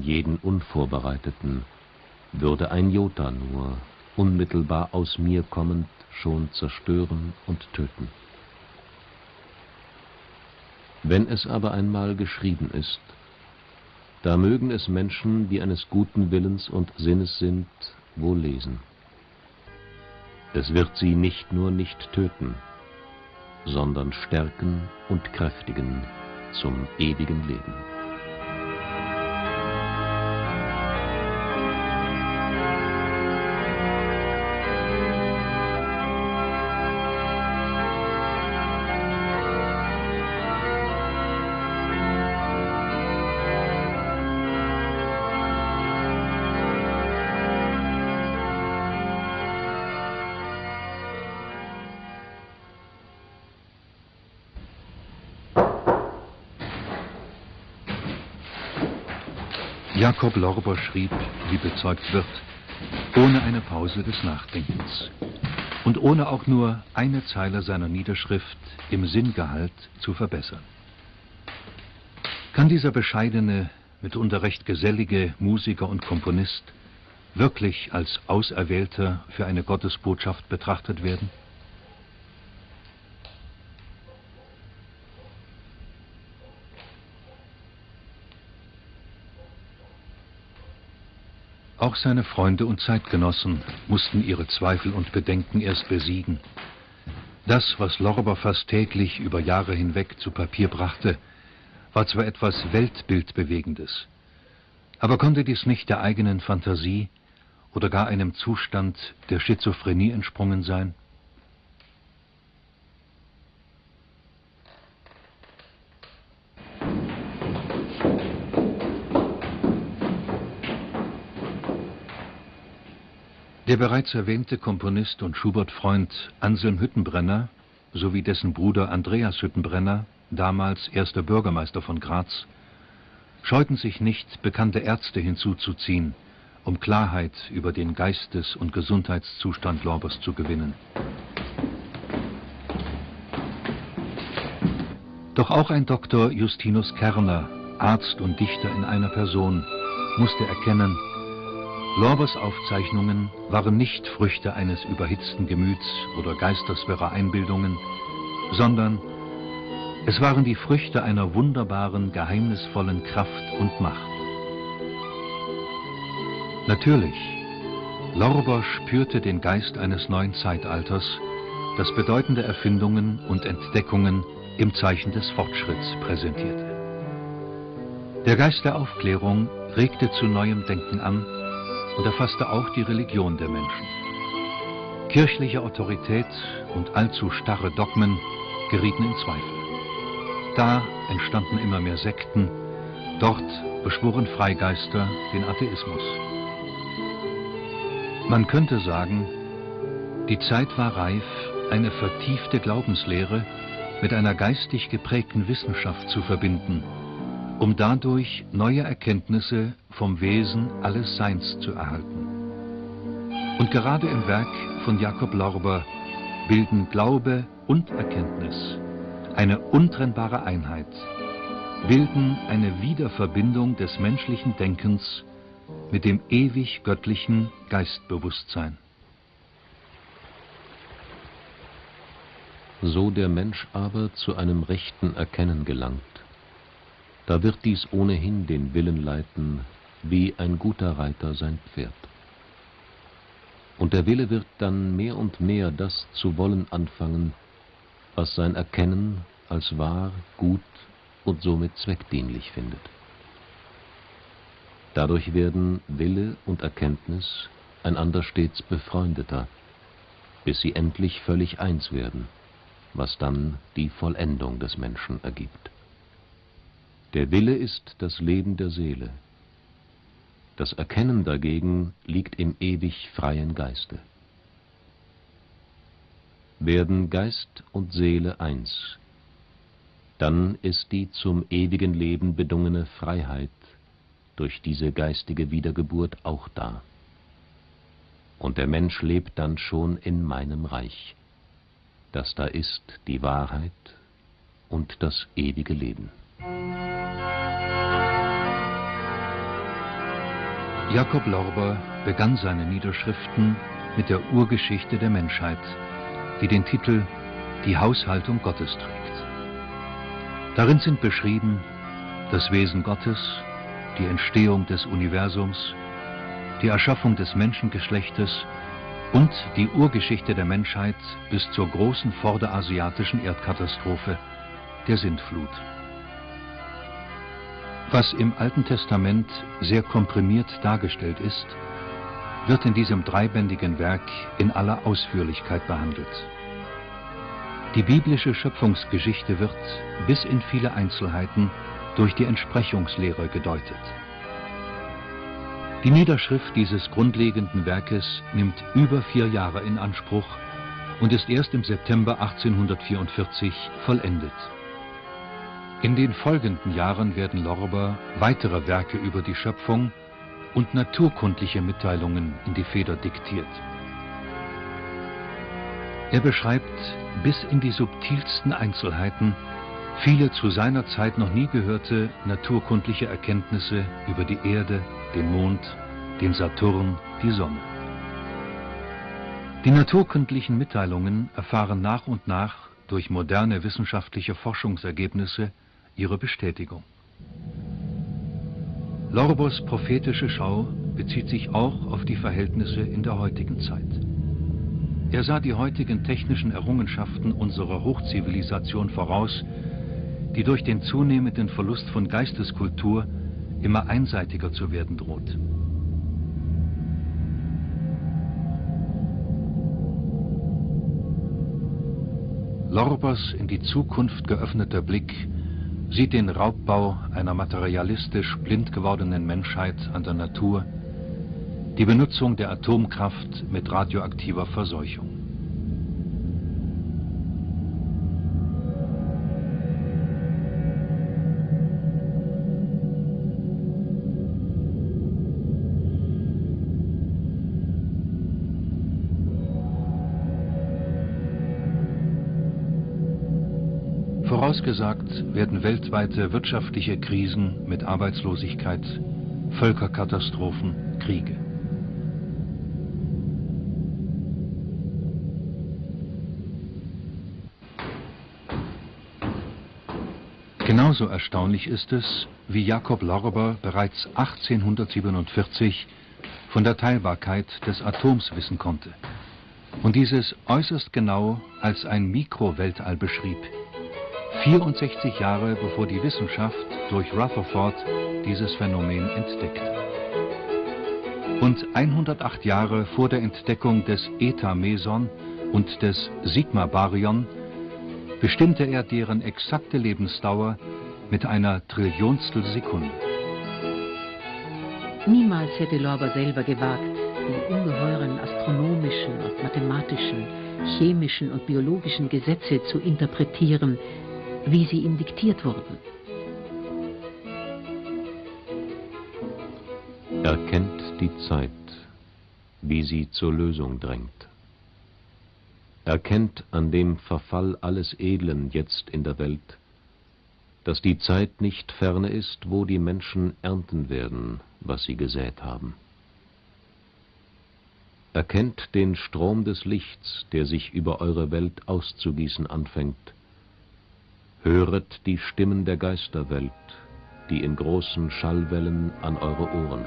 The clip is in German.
Jeden Unvorbereiteten würde ein Jota nur, unmittelbar aus mir kommend, schon zerstören und töten. Wenn es aber einmal geschrieben ist, da mögen es Menschen, die eines guten Willens und Sinnes sind, wohl lesen. Es wird sie nicht nur nicht töten, sondern stärken und kräftigen zum ewigen Leben. Jakob Lorber schrieb, wie bezeugt wird, ohne eine Pause des Nachdenkens und ohne auch nur eine Zeile seiner Niederschrift im Sinngehalt zu verbessern. Kann dieser bescheidene, mitunter recht gesellige Musiker und Komponist wirklich als Auserwählter für eine Gottesbotschaft betrachtet werden? Auch seine Freunde und Zeitgenossen mussten ihre Zweifel und Bedenken erst besiegen. Das, was Lorber fast täglich über Jahre hinweg zu Papier brachte, war zwar etwas Weltbildbewegendes, aber konnte dies nicht der eigenen Fantasie oder gar einem Zustand der Schizophrenie entsprungen sein? Der bereits erwähnte Komponist und Schubert-Freund Anselm Hüttenbrenner sowie dessen Bruder Andreas Hüttenbrenner, damals erster Bürgermeister von Graz, scheuten sich nicht, bekannte Ärzte hinzuzuziehen, um Klarheit über den Geistes- und Gesundheitszustand Lorbers zu gewinnen. Doch auch ein Dr. Justinus Kerner, Arzt und Dichter in einer Person, musste erkennen, Lorbers Aufzeichnungen waren nicht Früchte eines überhitzten Gemüts oder geisterswirrer Einbildungen, sondern es waren die Früchte einer wunderbaren, geheimnisvollen Kraft und Macht. Natürlich, Lorber spürte den Geist eines neuen Zeitalters, das bedeutende Erfindungen und Entdeckungen im Zeichen des Fortschritts präsentierte. Der Geist der Aufklärung regte zu neuem Denken an und erfasste auch die Religion der Menschen. Kirchliche Autorität und allzu starre Dogmen gerieten in Zweifel. Da entstanden immer mehr Sekten, dort beschworen Freigeister den Atheismus. Man könnte sagen, die Zeit war reif, eine vertiefte Glaubenslehre mit einer geistig geprägten Wissenschaft zu verbinden, um dadurch neue Erkenntnisse vom Wesen alles Seins zu erhalten. Und gerade im Werk von Jakob Lorber bilden Glaube und Erkenntnis eine untrennbare Einheit, bilden eine Wiederverbindung des menschlichen Denkens mit dem ewig göttlichen Geistbewusstsein. So der Mensch aber zu einem rechten Erkennen gelangt, da wird dies ohnehin den Willen leiten, wie ein guter Reiter sein Pferd. Und der Wille wird dann mehr und mehr das zu wollen anfangen, was sein Erkennen als wahr, gut und somit zweckdienlich findet. Dadurch werden Wille und Erkenntnis einander stets befreundeter, bis sie endlich völlig eins werden, was dann die Vollendung des Menschen ergibt. Der Wille ist das Leben der Seele. Das Erkennen dagegen liegt im ewig freien Geiste. Werden Geist und Seele eins, dann ist die zum ewigen Leben bedungene Freiheit durch diese geistige Wiedergeburt auch da. Und der Mensch lebt dann schon in meinem Reich, das da ist die Wahrheit und das ewige Leben. Jakob Lorber begann seine Niederschriften mit der Urgeschichte der Menschheit, die den Titel »Die Haushaltung Gottes« trägt. Darin sind beschrieben das Wesen Gottes, die Entstehung des Universums, die Erschaffung des Menschengeschlechtes und die Urgeschichte der Menschheit bis zur großen vorderasiatischen Erdkatastrophe, der Sintflut. Was im Alten Testament sehr komprimiert dargestellt ist, wird in diesem dreibändigen Werk in aller Ausführlichkeit behandelt. Die biblische Schöpfungsgeschichte wird bis in viele Einzelheiten durch die Entsprechungslehre gedeutet. Die Niederschrift dieses grundlegenden Werkes nimmt über 4 Jahre in Anspruch und ist erst im September 1844 vollendet. In den folgenden Jahren werden Lorber weitere Werke über die Schöpfung und naturkundliche Mitteilungen in die Feder diktiert. Er beschreibt bis in die subtilsten Einzelheiten viele zu seiner Zeit noch nie gehörte naturkundliche Erkenntnisse über die Erde, den Mond, den Saturn, die Sonne. Die naturkundlichen Mitteilungen erfahren nach und nach durch moderne wissenschaftliche Forschungsergebnisse ihre Bestätigung. Lorbers prophetische Schau bezieht sich auch auf die Verhältnisse in der heutigen Zeit. Er sah die heutigen technischen Errungenschaften unserer Hochzivilisation voraus, die durch den zunehmenden Verlust von Geisteskultur immer einseitiger zu werden droht. Lorbers in die Zukunft geöffneter Blick sieht den Raubbau einer materialistisch blind gewordenen Menschheit an der Natur, die Benutzung der Atomkraft mit radioaktiver Verseuchung. Vorausgesagt werden weltweite wirtschaftliche Krisen mit Arbeitslosigkeit, Völkerkatastrophen, Kriege. Genauso erstaunlich ist es, wie Jakob Lorber bereits 1847 von der Teilbarkeit des Atoms wissen konnte und dieses äußerst genau als ein Mikroweltall beschrieb, 64 Jahre bevor die Wissenschaft durch Rutherford dieses Phänomen entdeckte. Und 108 Jahre vor der Entdeckung des Eta-Meson und des Sigma-Baryon bestimmte er deren exakte Lebensdauer mit einer Trillionstel Sekunde. Niemals hätte Lorber selber gewagt, die ungeheuren astronomischen und mathematischen, chemischen und biologischen Gesetze zu interpretieren, wie sie ihm diktiert wurden. Er kennt die Zeit, wie sie zur Lösung drängt. Er kennt an dem Verfall alles Edlen jetzt in der Welt, dass die Zeit nicht ferne ist, wo die Menschen ernten werden, was sie gesät haben. Er kennt den Strom des Lichts, der sich über eure Welt auszugießen anfängt. Höret die Stimmen der Geisterwelt, die in großen Schallwellen an eure Ohren